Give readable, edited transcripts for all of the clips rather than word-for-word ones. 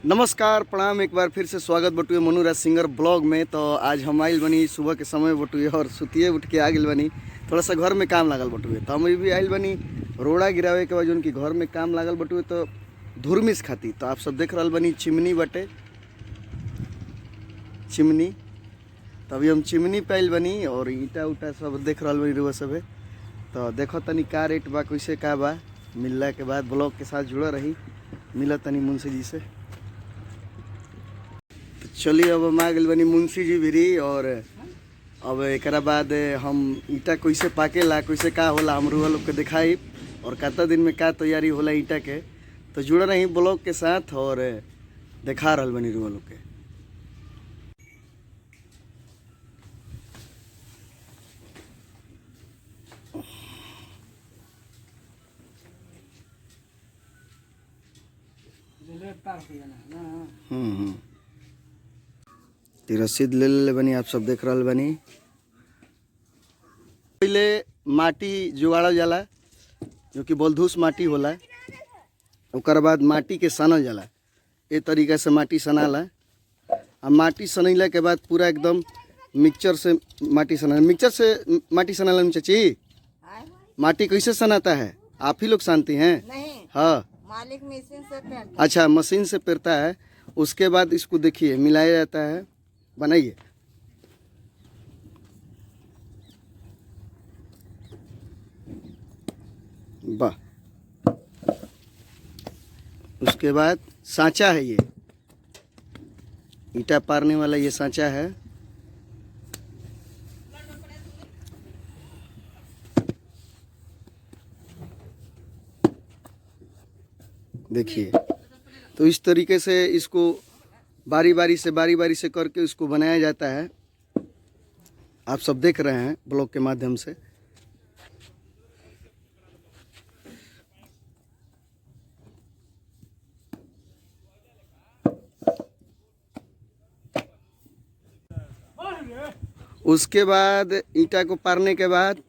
नमस्कार प्रणाम, एक बार फिर से स्वागत बटुए मनुराज सिंगर ब्लॉग में। तो आज हम आइल बनी सुबह के समय बटुए और सुतिए उठ के आ गए बनी। थोड़ा सा घर में काम लागल बटुए तो हम भी आइल बनी रोड़ा गिरावे के बाद उनकी घर में काम लागल बटुए तो धुरमिस खाती। तो आप सब देख रहा बनी चिमनी बटे चिमनी। तो अभी हम चिमनी पे आइल बनी और ईटा उटा सब देख रहा बनी रुआ सब। तो देखो तनी का रेट बा कैसे का बा, मिलला के बाद ब्लॉग के साथ जुड़ा रही। मिला तनी मुंशी जी से। चलिए अब हम आ गए बनी मुंशी जी भी और अब एक बाद हम ईटा कैसे पाकेला कैसे का होला हम रुआ लोग के दिखाई और कितना दिन में का तैयारी होला ईटा के। तो जुड़ा रही ब्लॉग के साथ और दिखा रहा बनी रुआ लोग के। रसीद ले ले बनी, आप सब देख रहा बनी। पहले माटी जुगाड़ल जाला जो कि बलधूस माटी होला, ओकर बाद माटी के सनल जाला। ए तरीका से माटी सनाला। अब माटी सनैला के बाद पूरा एकदम मिक्सचर से माटी सना, मिक्सचर से माटी सनाला। चाची माटी कैसे सनाता है आप ही लोग जानती हैं? नहीं, हाँ मालिक मशीन से पेरता। अच्छा, मशीन से पेरता है। उसके बाद इसको देखिए मिलाया जाता है, बनाइए। वाह। उसके बाद सांचा है, ये ईटा पारने वाला ये सांचा है। देखिए, तो इस तरीके से इसको बारी बारी से करके उसको बनाया जाता है। आप सब देख रहे हैं ब्लॉग के माध्यम से। उसके बाद ईटा को पारने के बाद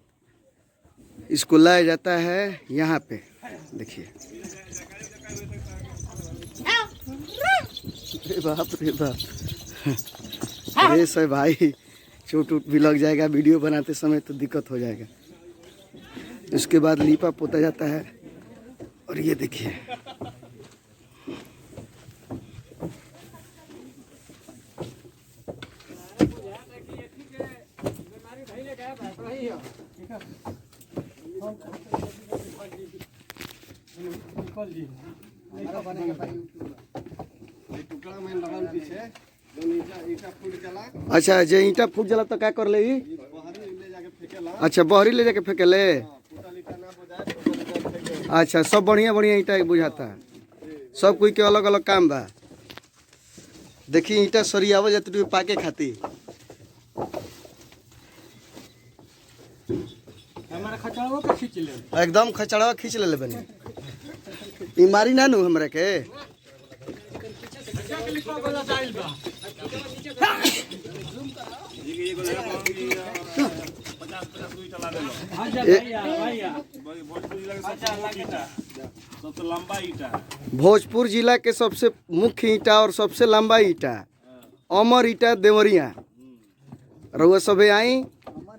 इसको लाया जाता है यहाँ पे। देखिए, अरे बाप रे बाप, अरे सर भाई चोट उट भी लग जाएगा वीडियो बनाते समय तो दिक्कत हो जाएगा। उसके बाद लीपा पोता जाता है और ये देखिए अच्छा, जे ईटा फूट जाला तो क्या कर ले? अच्छा, बहरी ले जाके फेंकेले। अच्छा, सब बढ़िया बढ़िया ईटा बुझाता है। सब कोई के अलग अलग काम बा। देखिए ईटा सरियाव जाती पाके खाती। एकदम खचड़वा खींच ले बनी। बीमारी ना नू हमरा के। भोजपुर जिला के सबसे मुख्य ईटा और सबसे लंबा ईटा अमर ईटा देवरिया। रउआ सबे आई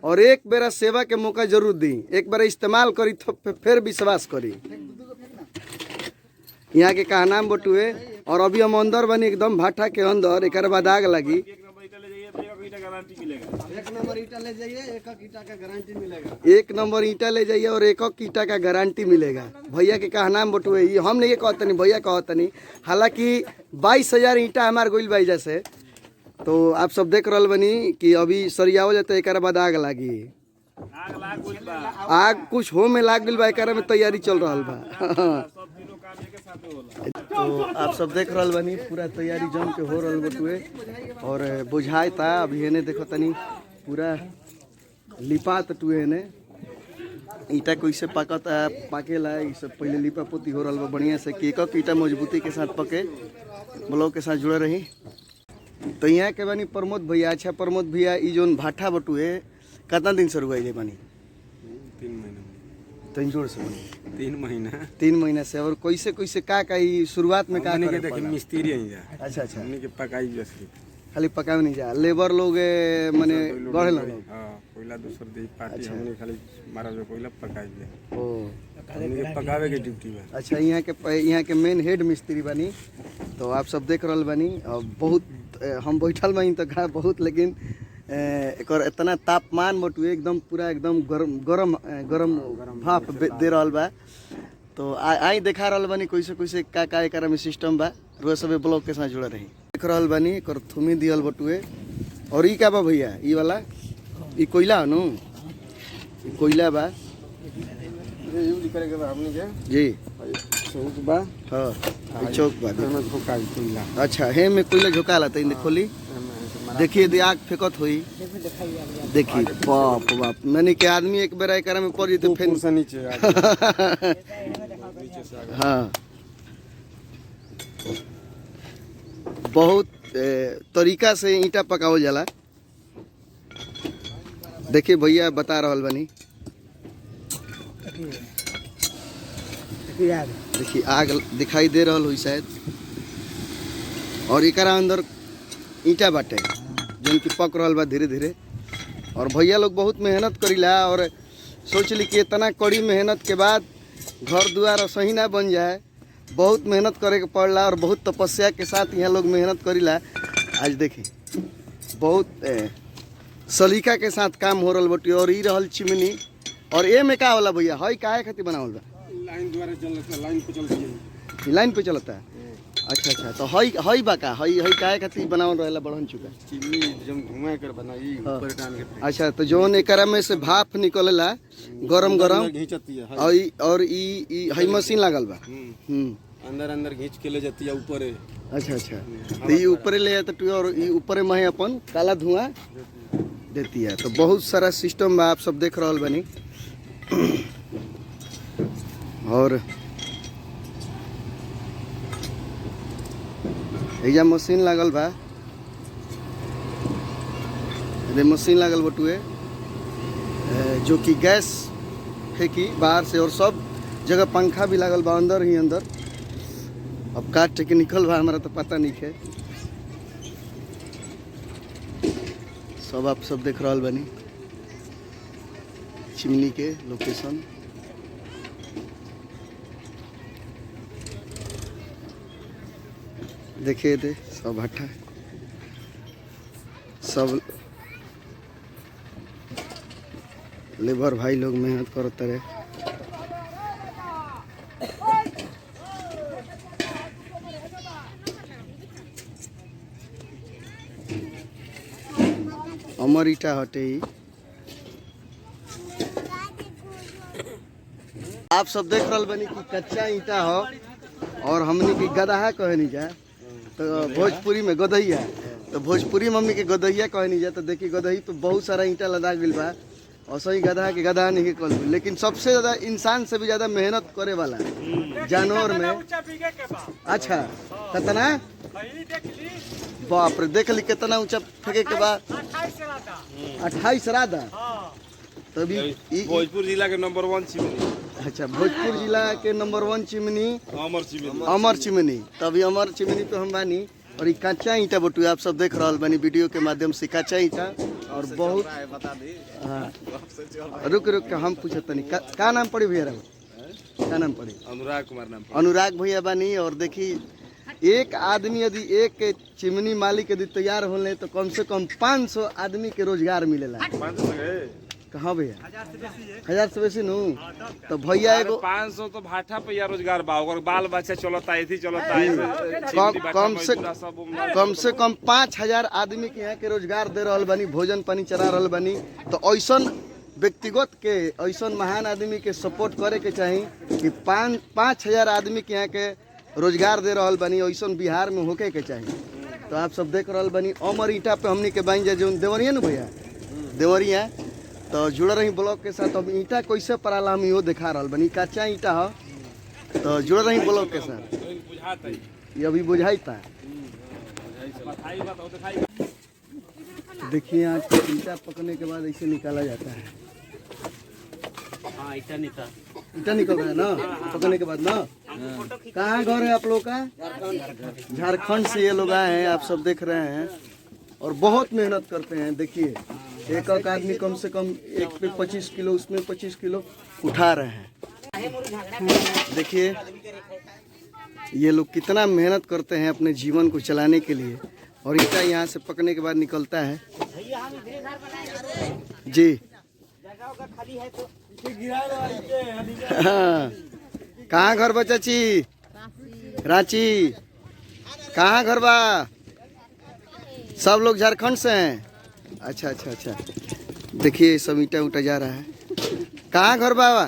और एक बेरा सेवा के मौका जरूर दी। एक बार इस्तेमाल करी तो फिर विश्वास करी। यहाँ के कहा नाम बटुए और अभी हम अंदर बनी एकदम भाटा के अंदर। एक बाद आग लगी। एक नंबर ईटा ले जाइए, एक ईटा का गारंटी मिलेगा। एक नंबर ईटा ले जाइए और एक ईटा का गारंटी मिलेगा। भैया के कहा नाम बटुए, ये हम नहीं कहतनी, भैया कहतनी। हालांकि 22,000 ईटा हमार गोइल बाई जैसे। तो आप सब देख रहा बनी कि अभी सरियाव जाता है, एक बाद आग लगी। आग कुछ हो में लाग गई बा, एक में तैयारी चल रहा बा। तो आप सब देख रहा बनी पूरा तैयारी जम के हो रहा बटुए और बुझाए था। अभी ने देखो तनी पूरा लिपा टुए ने ईटा कैसे पाकता पाकेला। ये सब पहले लिपा पोती हो रहा बढ़िया से कि एक ईटा मजबूती के साथ पके। ब्लॉग के साथ जुड़े रही। तो यहाँ के बनी प्रमोद भैया। अच्छा प्रमोद भैया, ये जो भाटा बटुए कितना दिन से रुआ बनी? तीन जोड़ से बनी 3 महीना 3 महीना से। और कैसे कैसे का ई शुरुआत में का हमने के करे देखिए पड़ा? मिस्त्री ही जा अच्छा अच्छा, हमने के पकाई जैसे खाली पकावे नहीं जा, लेबर लोग माने गढ़े लोग। हां कोयला दूसर दे पार्टी अच्छा। हमने खाली मारा जो कोयला पकाई ले ओ हमने के पकावे के ड्यूटी बा। अच्छा, यहाँ के मेन हेड मिस्त्री बनी। तो आप सब देख रहल बनी। और बहुत हम बैठल बानी तो का बहुत, लेकिन एकर इतना तापमान बटुए एकदम पूरा एकदम गरम गरम गरम भाप दे रहल बा। तो आई देखा रहल बानी कैसे कैसे का एकरा में सिस्टम बा। रोज सब ब्लॉग के साथ जुड़े रही देख रहल बानी। एकर थुमी दियल बटुए। और ई का बा भैया, ई वाला ई कोयला है नु, ई कोयला बा यूज करे के बा हमने के जी। चौक बा हाँ चौक बा। में झोकाई कोयला अच्छा, हे में कोयला झोकाला त इन खोली देखिए दे आग फेकत होई। देखिए बाप बाप, मैंने के आदमी एक बेर एकरा में पड़ जेते फिर से नीचे हाँ बहुत तरीका से ईंटा पकावल जाला। देखिए भैया बता रहल बनी। देखिए आग दिखाई दे रहल हुई शायद। और एकरा अंदर ईंटा बाटे जौन की पक रहल बा धीरे धीरे। और भैया लोग बहुत मेहनत करीला। और सोच ली कि इतना कड़ी मेहनत के बाद घर दुआर सही ना बन जाए, बहुत मेहनत करे के पड़ला। और बहुत तपस्या के साथ यहाँ लोग मेहनत करीला। आज देखी बहुत सलीका के साथ काम हो रहल बटी। और ई रहल चिमनी। और ए में का होला भैया, हई काहे खातिर बनावल बा? लाइन द्वारा चलता, लाइन पे चलती है, लाइन पे चलता है। अच्छा अच्छा, तो हई बा का हई काहे खातिर बनावल रहेला बढ़न चुका? चिमनी जब धुआं कर बनाई ऊपर टान के। अच्छा, तो जौन एकरा में से भाप निकलेला गरम गरम, घिंचती है और ई हई मशीन लागल बा। अंदर अंदर घींच के ले जाती है ऊपर। अच्छा अच्छा, तो ये ऊपर ले जाता टू। और ये ऊपर में अपन काला धुआं देती है। तो बहुत सारा सिस्टम बा, आप सब देख रहल बनी। और एजा मशीन लागल बा, मशीन लागल बटुए जो कि गैस फेंकी बाहर से। और सब जगह पंखा भी लागल बा अंदर ही अंदर। अब काट के निकल बा, हमारा तो पता नहीं है। सब आप सब देख रहल बनी चिमनी के लोकेशन। देखिए दे सब हटा, सब लेबर भाई लोग मेहनत करते रहे। अमर ईटा हटे ही। आप सब देख रहल बनी कि कच्चा ईटा हो। और हमनी की गदहा कहे नहीं जा, तो भोजपुरी में गदहिया। तो भोजपुरी में हमनी के गदहिया कहे नहीं जा। तो देखिए गदही पे बहुत सारा ईंटा लदा गइल बा। और सही गदहा के गदहा नहीं के कहल। लेकिन सबसे ज़्यादा इंसान से भी ज़्यादा मेहनत करे वाला जानवर में। अच्छा, कितना बाप रे, देख ली कितना ऊंचा फेंके के बाद 28 रादा। तभी भोजपुर जिला के नंबर 1 चिमनी। अच्छा, भोजपुर जिला के नंबर 1 चिमनी अमर चिमनी। तभी अमर चिमनी पे हम बानी। और ये कच्चा ईंटा बटुए आप सब देख रहल बानी वीडियो के माध्यम से। कच्चा ईंटा और बहुत रुक के हम पूछत तनी का नाम पड़ी भैया? का नाम पड़ी? अनुराग कुमार नाम। अनुराग भैया बानी। और देखी एक आदमी यदि एक चिमनी मालिक यदि तैयार होले तो कम से कम 500 आदमी के रोजगार मिलेला। कहाँ भैया? 1000 से बेसी नु। तो भैया एगो 500 तो भाटा पे या रोजगार बा। और बाल बच्चा चलता ऐसी चलता कम से कम 5000 आदमी के यहाँ के रोजगार दे रहल बानी, भोजन पानी चला रहल बानी। तो ऐसन व्यक्तिगत के ऐसन महान आदमी के सपोर्ट करे के चाही कि 5000 आदमी के यहाँ के रोजगार दे रहल बानी। ऐसन बिहार में होके के चाही। तो आप सब देख रहल बानी अमर ईटा पे हमनी के बाइन जा जौन देवरिया न भैया, देवरिया। तो जुड़ रही ब्लॉग के साथ। अब ईंटा कैसे पड़ाला हम इहो दिखा रहल बानी। कच्चा ईंटा हो तो जुड़ रही ब्लॉग के साथ। ये अभी बुझाइता। देखिए आज ईंटा पकने के बाद ऐसे निकाला जाता है। हाँ ईटा निकाल ईटा निकल रहा है ना पकड़ने के बाद ना। कहाँ घर है आप लोग का? झारखंड से ये लोग आए हैं, आप सब देख रहे हैं और बहुत मेहनत करते हैं। देखिए एक एक आदमी कम से कम एक पे 25 किलो, उसमें 25 किलो उठा रहे हैं। देखिए ये लोग कितना मेहनत करते हैं अपने जीवन को चलाने के लिए। और ईटा यहाँ से पकने के बाद निकलता है जी। हाँ। कहाँ घर बा चाची? रांची। कहाँ घर बा? सब लोग झारखंड से हैं। अच्छा अच्छा अच्छा। देखिए सब ईटा उटा जा रहा है। कहाँ घर बाबा?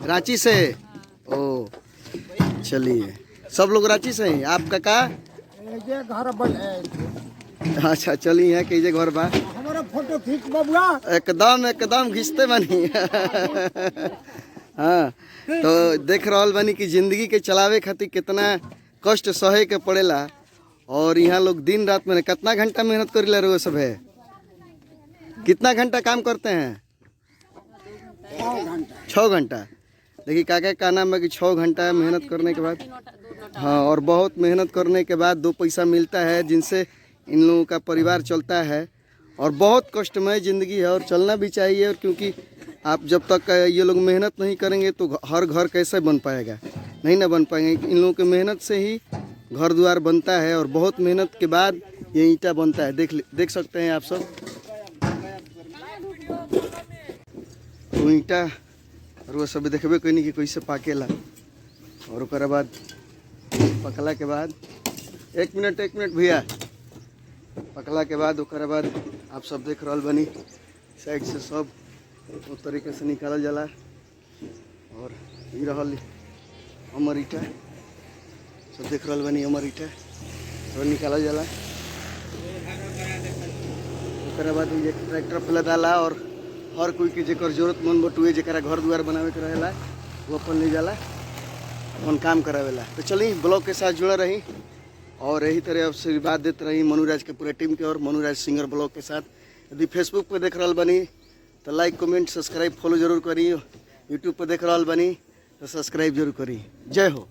रांची से। ओ चलिए सब लोग रांची से हैं। आपका का घर बन अच्छा चलिए है कि जे घर बा हमारा फोटो खींच बबुआ। एकदम एकदम घिसते बनी। हाँ तो देख रहल बनी कि जिंदगी के चलावे खातिर कितना कष्ट सहे के पड़ेला। और यहाँ लोग दिन रात में कितना घंटा मेहनत करेला रोज सब है? कितना घंटा काम करते हैं? 6 घंटा। देखिए काका का नाम है कि 6 घंटा मेहनत करने के बाद, हाँ, और बहुत मेहनत करने के बाद 2 पैसा मिलता है जिनसे इन लोगों का परिवार चलता है। और बहुत कष्टमय ज़िंदगी है और चलना भी चाहिए। और क्योंकि आप जब तक ये लोग मेहनत नहीं करेंगे तो हर घर कैसे बन पाएगा? नहीं ना बन पाएंगे। इन लोगों की मेहनत से ही घर द्वार बनता है और बहुत मेहनत के बाद ये ईंटा बनता है। देख सकते हैं आप सब। तो ईंटा और वो सब देखबे कहीं कि कैसे पाकेला। और उसके बाद पकला के बाद एक मिनट भैया, पकला के बाद उसके बाद आप सब देख रहल बनी साइड से सब उस तरीके से निकालल जाला। और ये रहल अमर ईटा, सब देख रहल बनी अमर ईटा सब निकालल जाला। उसके बाद ये ट्रैक्टर पे लदाला और हर कोई के जेकर जरूरतमंद बटुए जरा घर द्वार बनावे के रहेला वो अपन ले जाला, अपन काम करावेला। तो चलिए ब्लॉग के साथ जुड़ा रही और यही तरह आशीर्वाद देते रही मनुराज के पूरे टीम के और मनुराज सिंगर ब्लॉग के साथ। यदि फेसबुक पे देख रहा बनी तो लाइक कमेंट सब्सक्राइब फॉलो जरूर करी। यूट्यूब पे देख रहा बनी तो सब्सक्राइब जरूर करी। जय हो।